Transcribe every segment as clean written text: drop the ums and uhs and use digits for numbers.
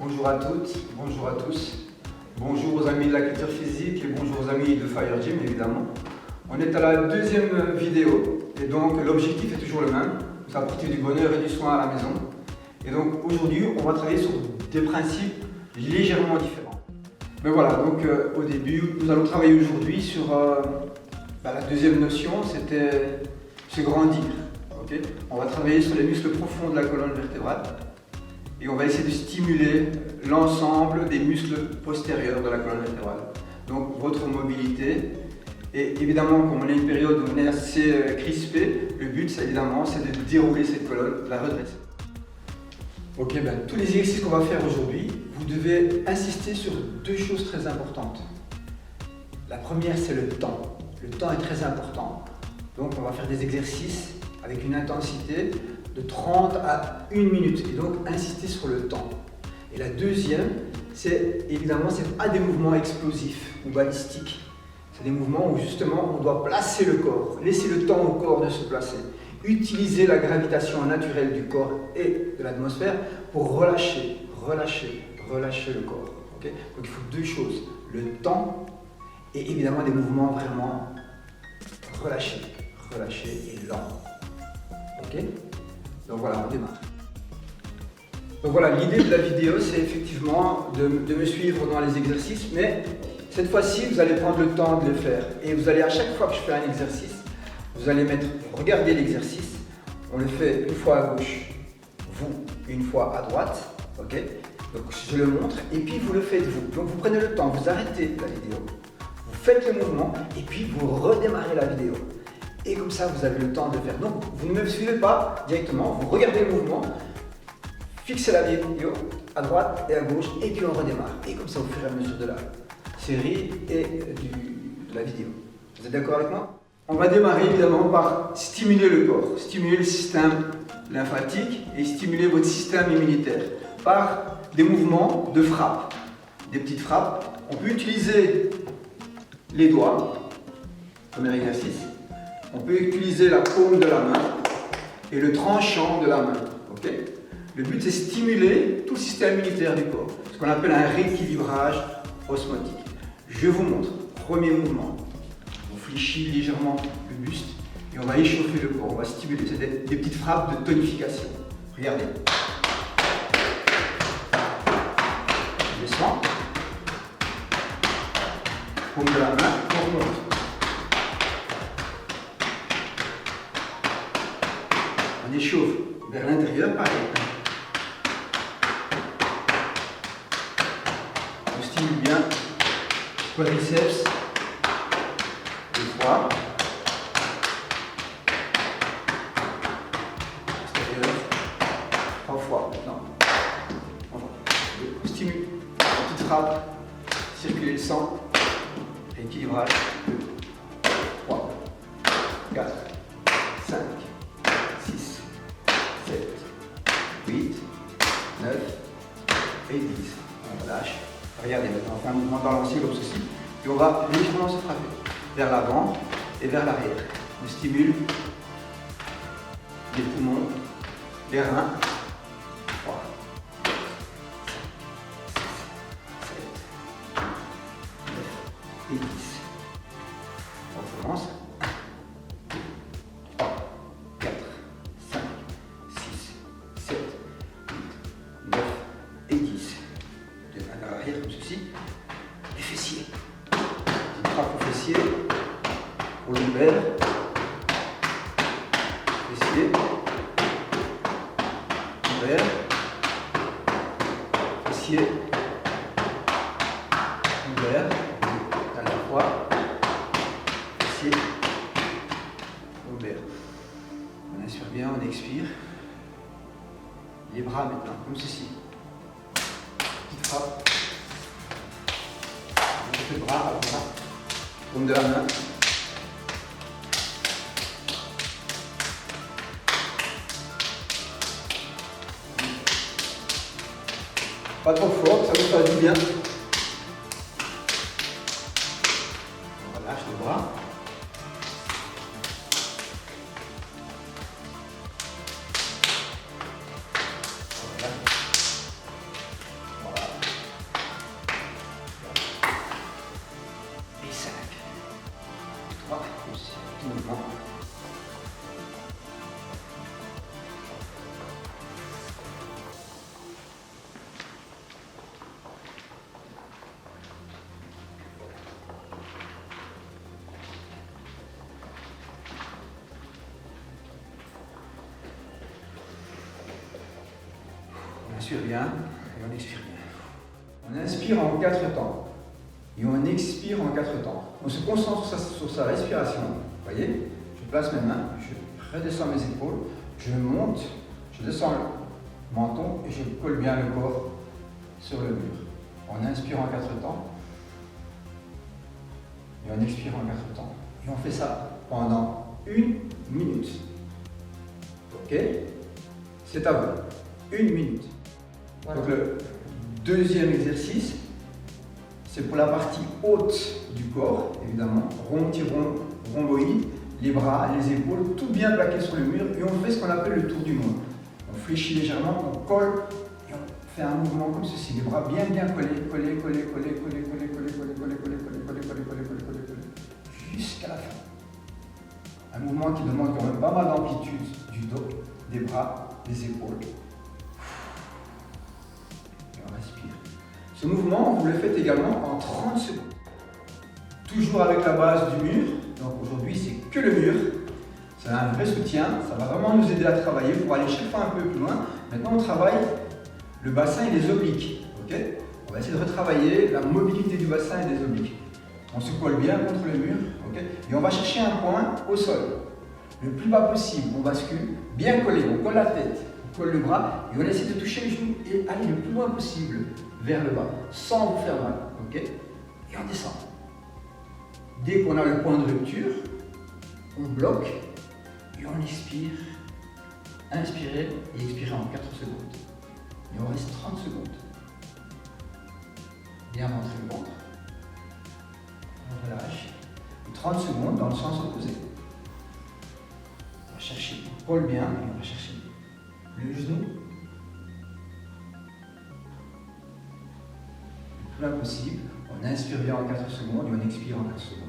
Bonjour à toutes, bonjour à tous. Bonjour aux amis de la culture physique et bonjour aux amis de Fire Gym évidemment. On est à la deuxième vidéo et donc l'objectif est toujours le même, vous apporter du bonheur et du soin à la maison. Et donc aujourd'hui on va travailler sur des principes légèrement différents. Mais voilà, donc au début nous allons travailler aujourd'hui sur la deuxième notion, c'était se grandir. Okay, on va travailler sur les muscles profonds de la colonne vertébrale. Et on va essayer de stimuler l'ensemble des muscles postérieurs de la colonne vertébrale. Donc votre mobilité. Et évidemment, comme on est une période où on est assez crispé, le but évidemment c'est de dérouler cette colonne, de la redresser. Ok, tous les exercices qu'on va faire aujourd'hui, vous devez insister sur deux choses très importantes. La première c'est le temps. Le temps est très important. Donc on va faire des exercices avec une intensité de 30 à 1 minute et donc insister sur le temps. Et la deuxième, c'est évidemment pas des mouvements explosifs ou balistiques. C'est des mouvements où justement on doit placer le corps, laisser le temps au corps de se placer, utiliser la gravitation naturelle du corps et de l'atmosphère pour relâcher le corps. Okay, donc il faut deux choses, le temps et évidemment des mouvements vraiment relâchés et lents. Ok? Donc voilà, on démarre. Donc voilà, l'idée de la vidéo, c'est effectivement de me suivre dans les exercices, mais cette fois-ci, vous allez prendre le temps de le faire. Et vous allez, à chaque fois que je fais un exercice, vous allez regardez l'exercice, on le fait une fois à gauche, vous, une fois à droite, ok? Donc je le montre, et puis vous le faites vous. Donc vous prenez le temps, vous arrêtez la vidéo, vous faites le mouvement, et puis vous redémarrez la vidéo. Et comme ça, vous avez le temps de le faire. Donc, vous ne me suivez pas directement, vous regardez le mouvement, fixez la vidéo à droite et à gauche, et puis on redémarre. Et comme ça, au fur et à mesure de la série et de la vidéo. Vous êtes d'accord avec moi? On va démarrer évidemment par stimuler le corps, stimuler le système lymphatique et stimuler votre système immunitaire par des mouvements de frappe, des petites frappes. On peut utiliser les doigts, premier exercice. On peut utiliser la paume de la main et le tranchant de la main. Okay, le but c'est stimuler tout le système immunitaire du corps, ce qu'on appelle un rééquilibrage osmotique. Je vous montre. Premier mouvement. On fléchit légèrement le buste et on va échauffer le corps. On va stimuler. C'est des petites frappes de tonification. Regardez. Je descends. Paume de la main, on remonte. On échauffe vers l'intérieur, pareil. On stimule bien quadriceps, deux fois, extérieur, trois fois. Non, on stimule la petite frappe, circuler le sang, rééquilibrage, 2, 3, 4, 5, 6, 7, 8, 9 et 10. On relâche. Regardez, maintenant on fait un mouvement balancier comme ceci. Et on va légèrement se frapper vers l'avant et vers l'arrière. On stimule les poumons, les reins. 3, 4, 5, 6, 7, 8, 9 et 10. On commence. 3, 4, 5, 6, 7, 8, 9 et 10. De main à l'arrière comme ceci. Les fessiers. Petite frappe aux fessiers. Au lombaire. Fessiers. Lombaire. Fessiers. Lombaire. À la fois. Fessiers. Lombaire. On inspire bien, on expire. Les bras maintenant, comme ceci. Petite frappe. On fait le bras, alors là. Paume de la main. Pas trop fort, ça vous fait du bien. On relâche le bras. Voilà. inspire bien et on expire bien. On inspire en 4 temps et on expire en 4 temps. On se concentre sur sa respiration. Vous voyez, je place mes mains, je redescends mes épaules, je monte, je descends le menton et je colle bien le corps sur le mur. On inspire en 4 temps et on expire en 4 temps. Et on fait ça pendant 1 minute. Ok? C'est à vous. 1 minute. Voilà. Donc le deuxième exercice, c'est pour la partie haute du corps, évidemment. Rhomboïde, les bras, les épaules, tout bien plaqué sur le mur. Et on fait ce qu'on appelle le tour du monde. On fléchit légèrement, on colle et on fait un mouvement comme ceci. Les bras bien collés, jusqu'à la fin. Un mouvement qui demande quand même pas mal d'amplitude du dos, des bras, des épaules. Et on respire. Ce mouvement, vous le faites également en 30 secondes. Toujours avec la base du mur. Donc aujourd'hui, c'est que le mur. C'est un vrai soutien. Ça va vraiment nous aider à travailler pour aller chaque fois un peu plus loin. Maintenant, on travaille le bassin et les obliques. Okay, on va essayer de retravailler la mobilité du bassin et des obliques. On se colle bien contre le mur. Okay, et on va chercher un point au sol. Le plus bas possible, on bascule, bien collé, on colle la tête, on colle le bras et on essaie de toucher les genoux et aller le plus loin possible vers le bas, sans vous faire mal. Okay, et on descend. Dès qu'on a le point de rupture, on bloque et on expire. Inspirez et expirez en 4 secondes. Et on reste 30 secondes. Bien rentrer le ventre. On relâche. Et 30 secondes dans le sens opposé. On va chercher, on colle bien et on va chercher le genou. Le plus loin possible. On inspire bien en 4 secondes et on expire en 4 secondes.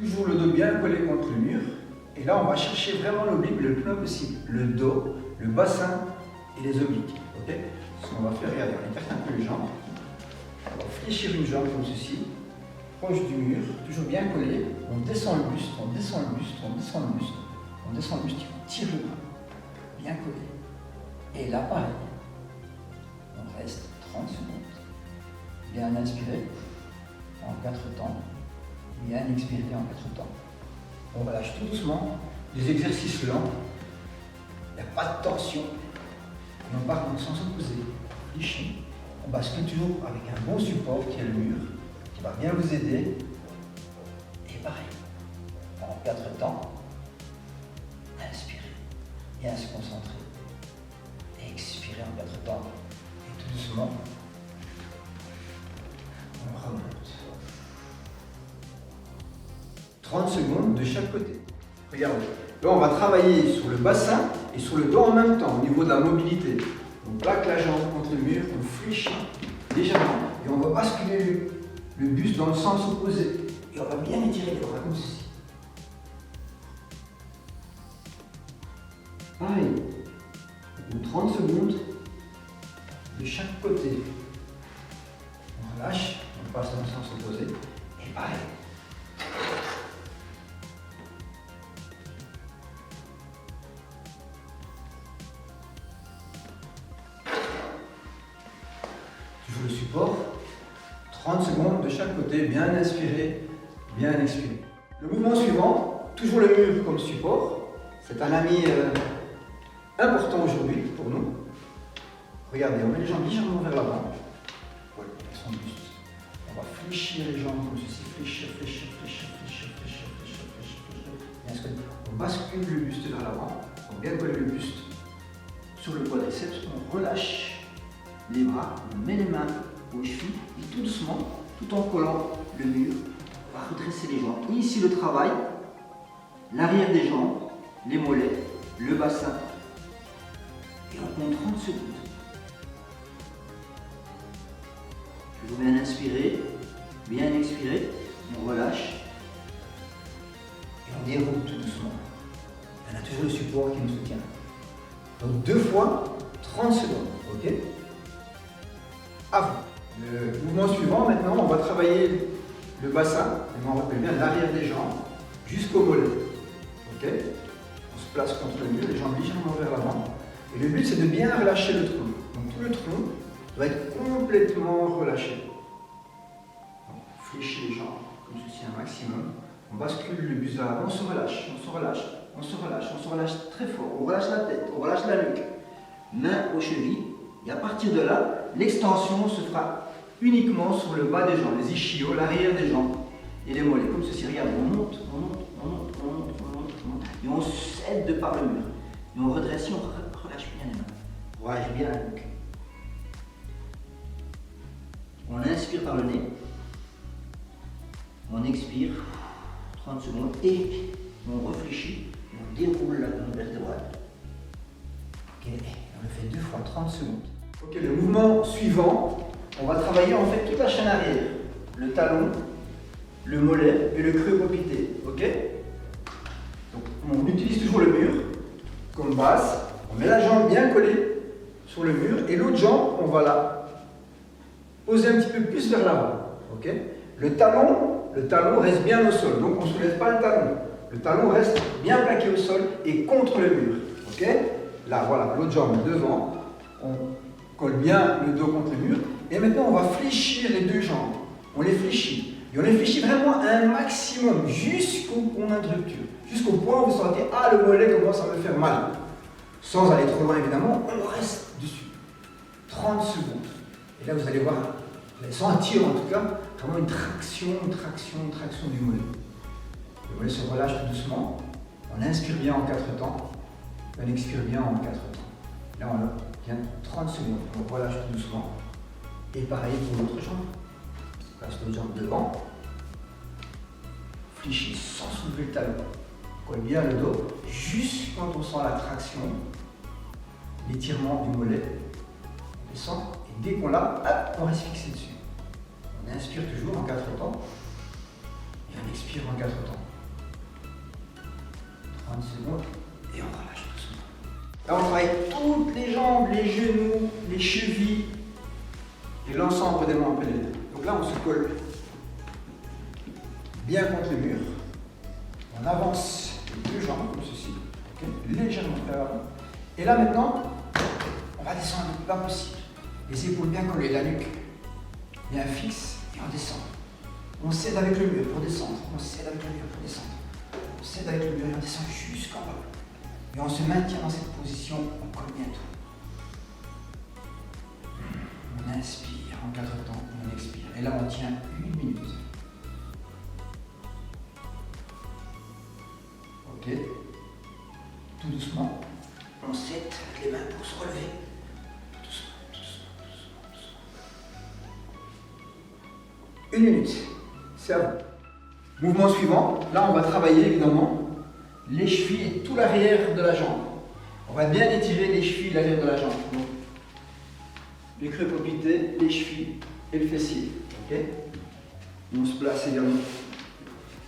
Toujours le dos bien collé contre le mur. Et là, on va chercher vraiment l'oblique le plus loin possible. Le dos, le bassin et les obliques. Okay, ce qu'on va faire, regardez, on écarte un peu les jambes. On va fléchir une jambe comme ceci, proche du mur, toujours bien collé. On descend le buste, on descend le buste, on descend le buste. On descend le buste, on tire le bras. Bien collé. Et là, pareil. On reste 30 secondes. Bien inspiré en 4 temps. Bien expiré en 4 temps. On relâche tout doucement. Des exercices lents. Il n'y a pas de tension. Et on part dans le sens opposé. Fléchi. On bascule toujours avec un bon support qui est le mur, qui va bien vous aider. Et pareil. En 4 temps. Inspirez. Bien se concentrer. Et expirez en 4 temps. Et tout doucement. On remonte. 30 secondes de chaque côté. Regardez. Là, on va travailler sur le bassin et sur le dos en même temps, au niveau de la mobilité. On plaque la jambe contre le mur, on fléchit légèrement et on va basculer le buste dans le sens opposé. Et on va bien étirer les bras comme ceci. Pareil. 30 secondes de chaque côté. On relâche, on passe dans le sens opposé. Et pareil. Le support, 30 secondes de chaque côté, bien inspiré, bien expiré. Le mouvement suivant, toujours le mur comme support, c'est un ami important aujourd'hui pour nous. Regardez, on met les jambes légèrement vers l'avant, voilà, son buste. On va fléchir les jambes comme ceci, fléchir. On bascule le buste vers l'avant, on bien coller le buste sur le quadriceps, on relâche les bras, on met les mains aux chevilles et tout doucement, tout en collant le mur, on va redresser les jambes. Ici le travail, l'arrière des jambes, les mollets, le bassin. Et on compte 30 secondes. Toujours bien inspirer, bien expirer, on relâche et on déroule tout doucement. On a toujours le support qui nous soutient. Donc 2 fois 30 secondes, ok? À vous. Le mouvement suivant, maintenant, on va travailler le bassin, et on rappelle bien l'arrière des jambes, jusqu'au mollet. Okay, on se place contre le mur, les jambes légèrement vers l'avant, Et le but, c'est de bien relâcher le tronc. Donc tout le tronc doit être complètement relâché. Donc, fléchis les jambes comme ceci un maximum. On bascule le buste vers l'avant, on se relâche, on se relâche, on se relâche, on se relâche très fort. On relâche la tête, on relâche la nuque. Main aux chevilles. Et à partir de là, l'extension se fera uniquement sur le bas des jambes, les ischios, l'arrière des jambes et les mollets. Comme ceci, regarde, on monte, on monte, on monte, on monte, on monte, on monte. Et on s'aide de par le mur. Et on redresse, on relâche bien les mains. On relâche bien la nuque. On inspire par le nez. On expire 30 secondes et on réfléchit. On déroule la colonne vertébrale. Ok, on le fait 2 fois 30 secondes. Ok, le mouvement suivant, on va travailler en fait toute la chaîne arrière. Le talon, le mollet et le creux copité. Ok? Donc on utilise toujours le mur comme base. On met la jambe bien collée sur le mur et l'autre jambe, on va la poser un petit peu plus vers l'avant. Ok? Le talon reste bien au sol, donc on ne soulève pas le talon. Le talon reste bien plaqué au sol et contre le mur. Ok? Là, voilà, l'autre jambe devant. On colle bien le dos contre le mur. Et maintenant, on va fléchir les deux jambes. On les fléchit. Et on les fléchit vraiment un maximum jusqu'au point de rupture. Jusqu'au point où vous sentez, ah, le mollet commence à me faire mal. Sans aller trop loin, évidemment, on reste dessus. 30 secondes. Et là, vous allez voir, vous allez sentir en tout cas, vraiment une traction du mollet. Le mollet se relâche tout doucement. On inspire bien en 4 temps. On expire bien en 4 temps. Là, on vient 30 secondes. On relâche tout doucement. Et pareil pour l'autre jambe. On passe l'autre jambe devant. Fléchis sans soulever le talon. Colle bien le dos. Juste quand on sent la traction, l'étirement du mollet. On descend. Et dès qu'on l'a, hop, on reste fixé dessus. On inspire toujours en 4 temps. Et on expire en 4 temps. 30 secondes. Et on relâche doucement. Là, on travaille toutes les jambes, les genoux, les chevilles et l'ensemble des membres pelviens. Donc là, on se colle bien contre le mur. On avance les deux jambes comme ceci, okay, légèrement vers l'avant. Et là, maintenant, on va descendre le plus bas possible. Les épaules bien collées, la nuque bien fixe et on descend. On s'aide avec le mur pour descendre. On s'aide avec le mur pour descendre. On s'aide avec le mur et on descend jusqu'en bas. Et on se maintient dans cette position, on colle bien tout. On inspire en 4 temps, on expire. Et là, on tient 1 minute. Ok. Tout doucement. On s'aide avec les mains pour se relever. Doucement, doucement, doucement, doucement. 1 minute. C'est à vous. Mouvement suivant. Là, on va travailler évidemment les chevilles et tout l'arrière de la jambe. On va bien étirer les chevilles et l'arrière de la jambe. Donc, les creux copités, les chevilles et le fessier. Ok? Et on se place également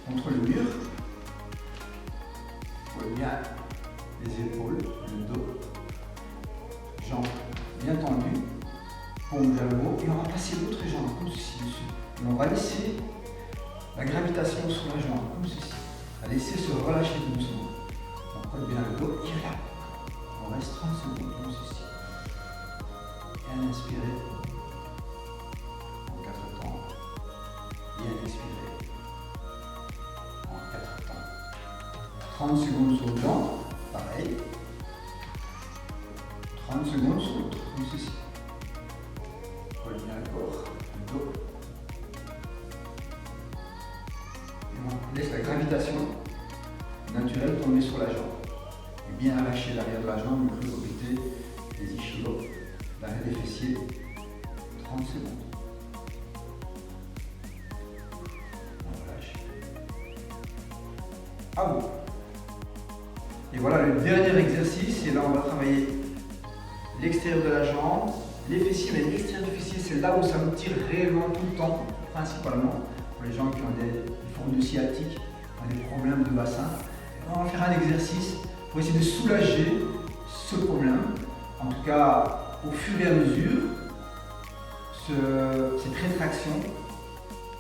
contre le mur. On colle bien les épaules, le dos, jambes bien tendues, paume vers le haut. Et on va passer l'autre jambe comme ceci dessus. Et on va laisser la gravitation sur la jambe comme ceci. On va laisser se relâcher tout doucement. On colle bien le dos et là, on reste 30 secondes comme ceci. Bien inspirer en 4 temps. Bien expirer en 4 temps. 30 secondes sur le jambe, pareil. 30 secondes sur l'autre, comme ceci. Colle bien le corps, le dos. On laisse la gravitation naturelle tomber sur la jambe. Et bien lâcher l'arrière de la jambe, le creux copité, les ischios, l'arrière des fessiers. 30 secondes. On relâche. À vous. Et voilà le dernier exercice. Et là, on va travailler l'extérieur de la jambe, les fessiers. Mais l'extérieur du fessier, c'est là où ça nous tire réellement tout le temps, principalement. Pour les gens qui ont des formes de sciatique, qui ont des problèmes de bassin. On va faire un exercice pour essayer de soulager ce problème. En tout cas, au fur et à mesure, cette rétraction,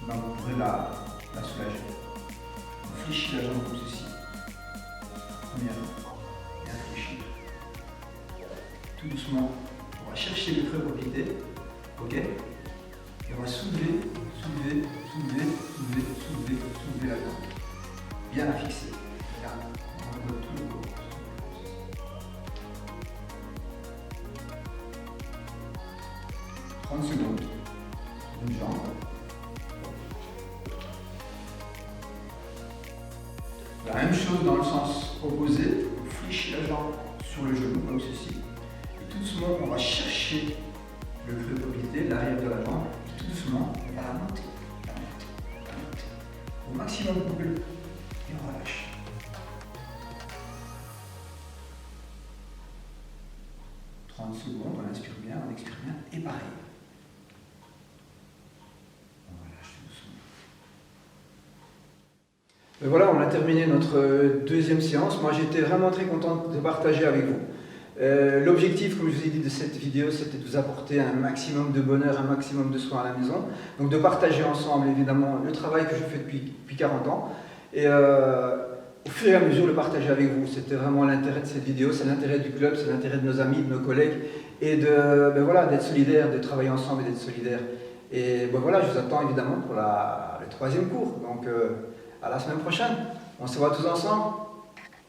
ben, vous pourrez la soulager. On fléchit la jambe comme ceci. Premièrement, bien fléchir. tout doucement, on va chercher le creux propriété, ok? Et on va soulever la jambe. Bien la fixer. Regarde, on va tout le corps. 30 secondes. Une jambe. La même chose dans le sens opposé. On fléchit la jambe sur le genou, comme ceci. Et tout doucement, on va chercher le creux de mobilité, l'arrière de la jambe. Et tout doucement, on va la monter, au maximum double. Et on relâche. 30 secondes, on inspire bien, on expire bien, et pareil. On relâche tout doucement. Et voilà, on a terminé notre deuxième séance. Moi, j'étais vraiment très content de partager avec vous. L'objectif, comme je vous ai dit, de cette vidéo, c'était de vous apporter un maximum de bonheur, un maximum de soins à la maison. Donc de partager ensemble, évidemment, le travail que je fais depuis 40 ans. Et au fur et à mesure, le partager avec vous. C'était vraiment l'intérêt de cette vidéo, c'est l'intérêt du club, c'est l'intérêt de nos amis, de nos collègues. Et voilà, d'être solidaires, de travailler ensemble et d'être solidaires. Et voilà, je vous attends évidemment pour le troisième cours. Donc à la semaine prochaine. On se voit tous ensemble.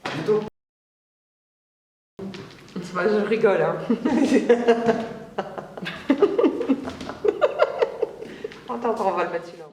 À bientôt. Je rigole, hein. Attends, on va le mettre celui-là.